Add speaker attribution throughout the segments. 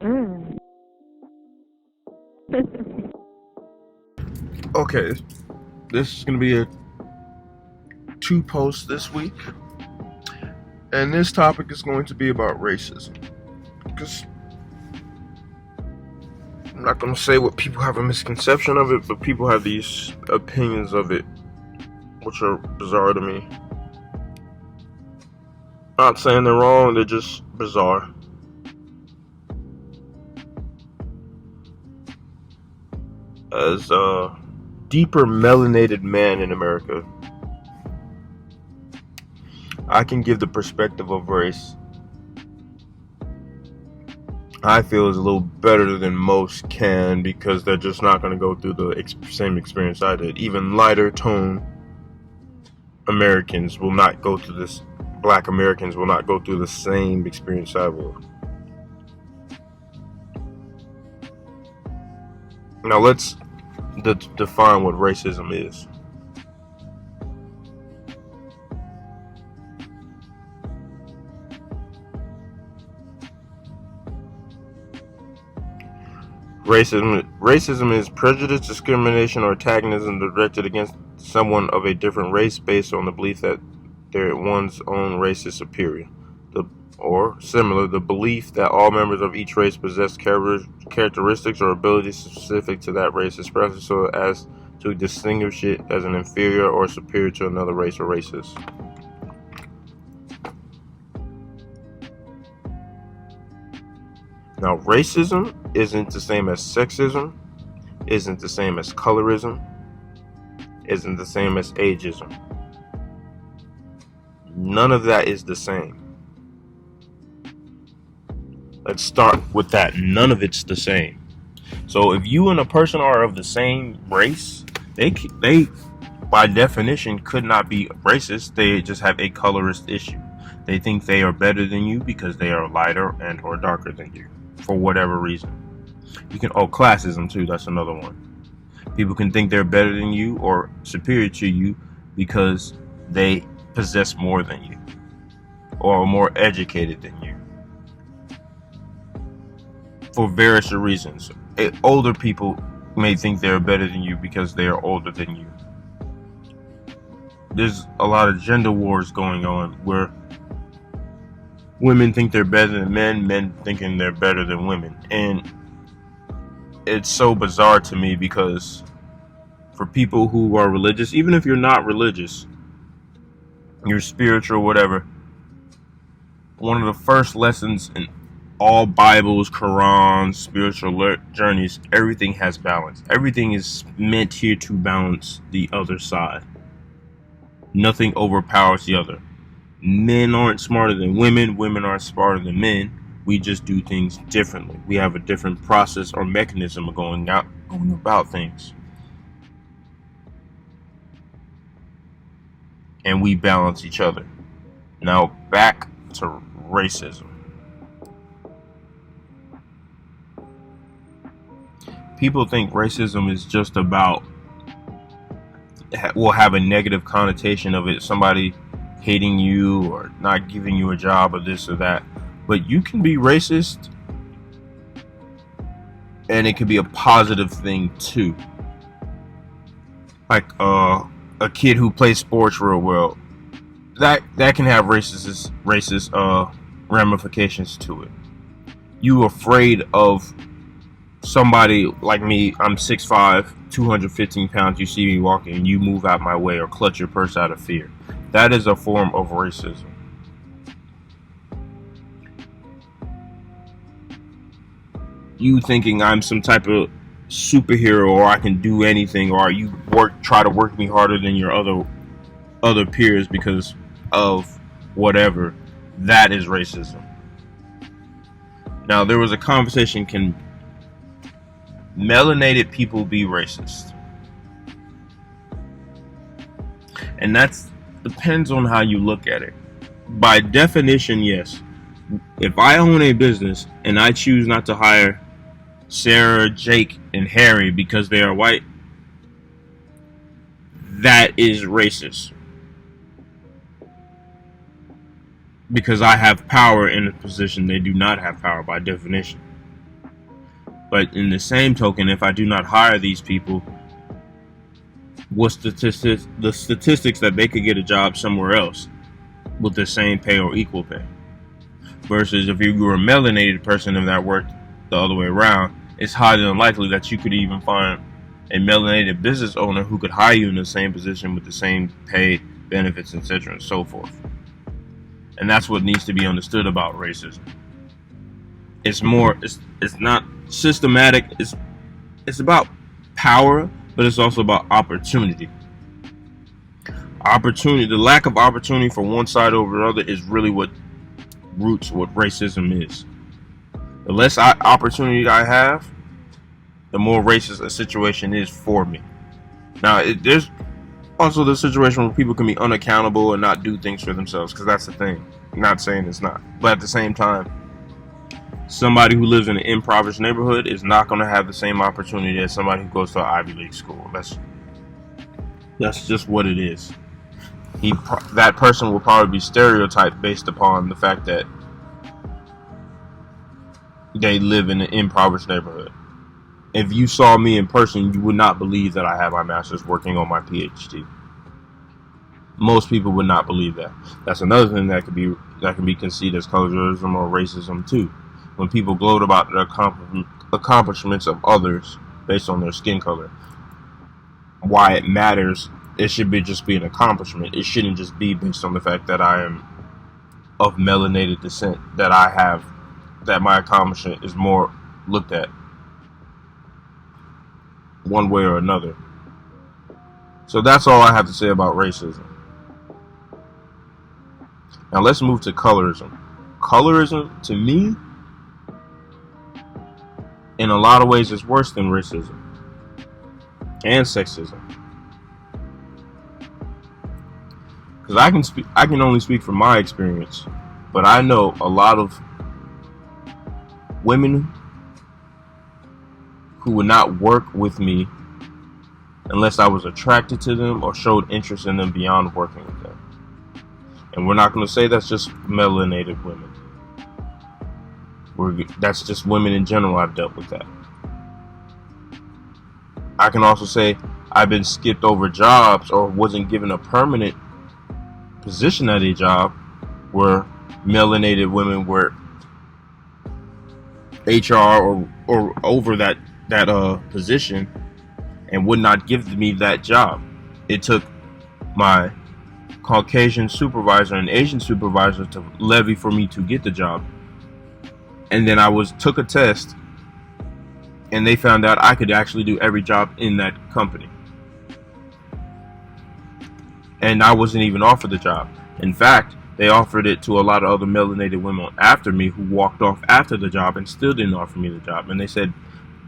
Speaker 1: Mm.
Speaker 2: Okay, this is gonna be a two posts this week, and this topic is going to be about racism. Because I'm not gonna say what people have a misconception of it, but people have these opinions of it, which are bizarre to me. Not saying they're wrong, they're just bizarre. As a deeper melanated man in America, I can give the perspective of race I feel is a little better than most can, because they're just not going to go through the same experience I did. Even lighter tone Americans will not go through this. Black Americans will not go through the same experience I will. Now let's define what racism is. Racism is prejudice, discrimination, or antagonism directed against someone of a different race based on the belief that one's own race is superior. Or similar, the belief that all members of each race possess characteristics or abilities specific to that race, especially so as to distinguish it as an inferior or superior to another race or races. Now, racism isn't the same as sexism, isn't the same as colorism, isn't the same as ageism. None of that is the same. Let's start with that. None of it's the same. So if you and a person are of the same race, they by definition could not be racist. They just have a colorist issue. They think they are better than you because they are lighter and or darker than you, for whatever reason. You can classism too, that's another one. People can think they're better than you or superior to you because they possess more than you or are more educated than you, for various reasons. Older people may think they're better than you because they are older than you. There's a lot of gender wars going on where women think they're better than men, men thinking they're better than women. And it's so bizarre to me, because for people who are religious, even if you're not religious, you're spiritual, whatever, one of the first lessons in all Bibles, Qurans, spiritual journeys, everything has balance. Everything is meant here to balance the other side. Nothing overpowers the other. Men aren't smarter than women. Women aren't smarter than men. We just do things differently. We have a different process or mechanism of going about things. And we balance each other. Now back to racism. People think racism is just about, will have a negative connotation of it, somebody hating you or not giving you a job or this or that. But you can be racist and it can be a positive thing too. Like a kid who plays sports real well, that can have racist ramifications to it. You afraid of somebody like me, I'm 6'5", 215 pounds, you see me walking and you move out my way or clutch your purse out of fear. That is a form of racism. You thinking I'm some type of superhero or I can do anything, or you try to work me harder than your other peers because of whatever, that is racism. Now, there was a conversation, can melanated people be racist? And that depends on how you look at it. By definition, yes. If I own a business and I choose not to hire Sarah, Jake, and Harry because they are white, that is racist. Because I have power in a position they do not have power by definition. But in the same token, if I do not hire these people, what's the statistics that they could get a job somewhere else with the same pay or equal pay? Versus if you were a melanated person and that worked the other way around, it's highly unlikely that you could even find a melanated business owner who could hire you in the same position with the same pay, benefits, etc. and so forth. And that's what needs to be understood about racism. It's not systematic. It's about power, but it's also about opportunity. The lack of opportunity for one side over the other is really what roots what racism is. The less opportunity I have, the more racist a situation is for me. Now, there's also the situation where people can be unaccountable and not do things for themselves, because that's the thing. I'm not saying it's not. But at the same time, somebody who lives in an impoverished neighborhood is not going to have the same opportunity as somebody who goes to an Ivy League school. That's just what it is. That person will probably be stereotyped based upon the fact that they live in an impoverished neighborhood. If you saw me in person, you would not believe that I have my master's working on my PhD. Most people would not believe that. That's another thing that can be conceived as colorism or racism too. When people gloat about the accomplishments of others based on their skin color, why it matters, it should just be an accomplishment. It shouldn't just be based on the fact that I am of melanated descent, that my accomplishment is more looked at one way or another. So that's all I have to say about racism. Now let's move to colorism. Colorism, to me, in a lot of ways is worse than racism and sexism. Because I can only speak from my experience, but I know a lot of women who would not work with me unless I was attracted to them or showed interest in them beyond working with them. And we're not going to say that's just melanated women. That's just women in general. I've dealt with that. I can also say I've been skipped over jobs or wasn't given a permanent position at a job where melanated women were HR or over that position and would not give me that job. It took my Caucasian supervisor and Asian supervisor to levy for me to get the job. And then I took a test and they found out I could actually do every job in that company. And I wasn't even offered the job. In fact, they offered it to a lot of other melanated women after me who walked off after the job and still didn't offer me the job. And they said,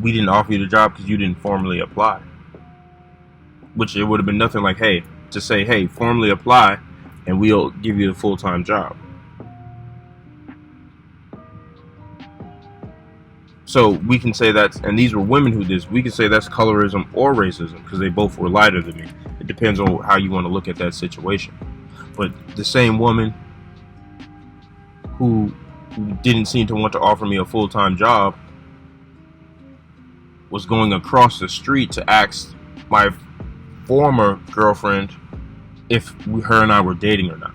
Speaker 2: we didn't offer you the job because you didn't formally apply. Which it would have been nothing like, to say, hey, formally apply and we'll give you the full-time job. So we can say and these were women who did this, we can say that's colorism or racism because they both were lighter than me. It depends on how you want to look at that situation. But the same woman who didn't seem to want to offer me a full-time job was going across the street to ask my former girlfriend if her and I were dating or not.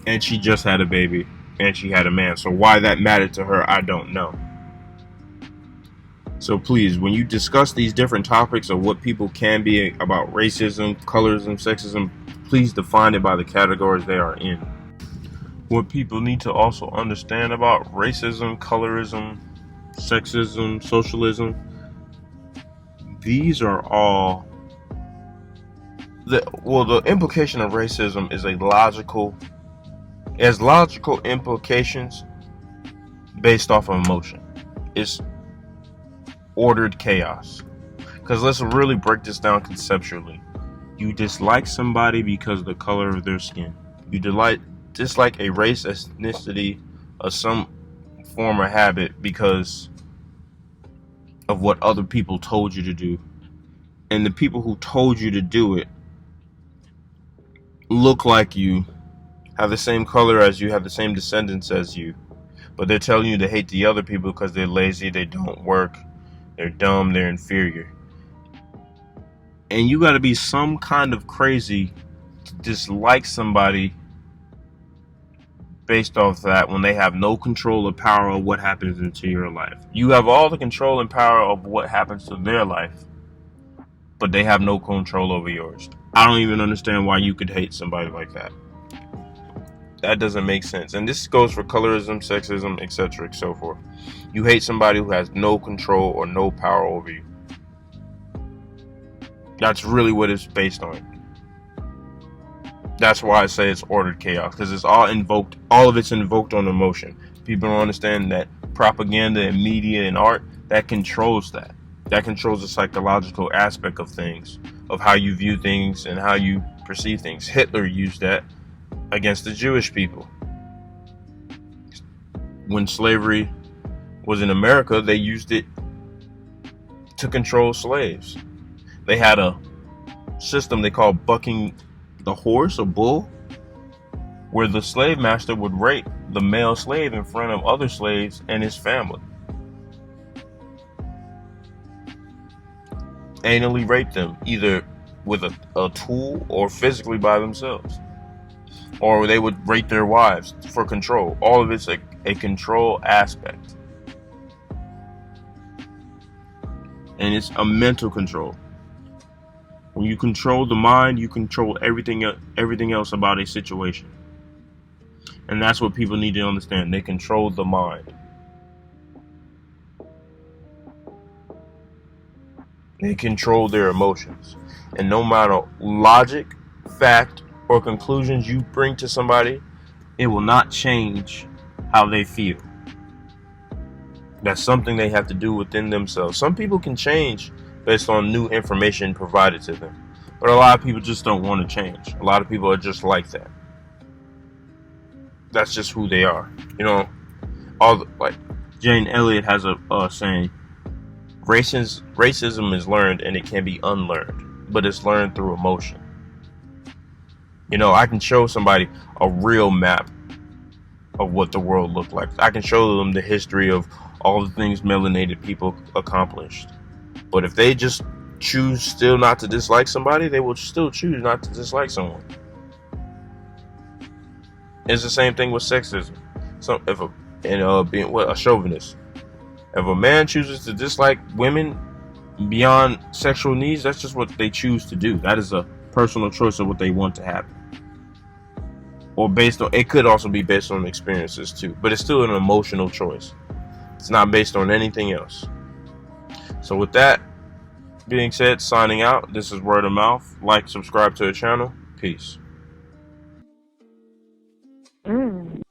Speaker 2: And she just had a baby and she had a man. So why that mattered to her, I don't know. So please, when you discuss these different topics of what people can be about racism, colorism, sexism, please define it by the categories they are in. What people need to also understand about racism, colorism, sexism, socialism, these are all the implication of racism is logical implications based off of emotion. It's ordered chaos. Because let's really break this down conceptually. You dislike somebody because of the color of their skin. You dislike a race, ethnicity, or some form or habit because of what other people told you to do. And the people who told you to do it look like you, have the same color as you, have the same descendants as you, But they're telling you to hate the other people because they're lazy, they don't work, they're dumb, they're inferior. And you got to be some kind of crazy to dislike somebody based off that when they have no control or power of what happens into your life. You have all the control and power of what happens to their life, but they have no control over yours. I don't even understand why you could hate somebody like that. That doesn't make sense. And this goes for colorism, sexism, etc., and so forth. You hate somebody who has no control or no power over you. That's really what it's based on. That's why I say it's ordered chaos, because it's all of it's invoked on emotion. People don't understand that propaganda and media and art, that controls that. That controls the psychological aspect of things, of how you view things and how you perceive things. Hitler used that against the Jewish people. When slavery was in America, they used it to control slaves. They had a system they called bucking the horse or bull, where the slave master would rape the male slave in front of other slaves and his family. Anally rape them, either with a tool or physically by themselves. Or they would rape their wives for control. All of it's a control aspect. And it's a mental control. When you control the mind, you control everything else about a situation. And that's what people need to understand. They control the mind. They control their emotions. And no matter logic, fact, or conclusions you bring to somebody, it will not change how they feel. That's something they have to do within themselves. Some people can change based on new information provided to them, but a lot of people just don't want to change. A lot of people are just like that. That's just who they are. You know, like Jane Elliott has a saying, racism is learned and it can be unlearned, but it's learned through emotion. You know, I can show somebody a real map of what the world looked like. I can show them the history of all the things melanated people accomplished. But if they just choose still not to dislike somebody, they will still choose not to dislike someone. It's the same thing with sexism. So being a chauvinist. If a man chooses to dislike women beyond sexual needs, that's just what they choose to do. That is a personal choice of what they want to happen. Or it could also be based on experiences too, but it's still an emotional choice. It's not based on anything else. So with that being said, signing out. This is Word of Mouth. Like, subscribe to the channel. Peace.
Speaker 1: Mm.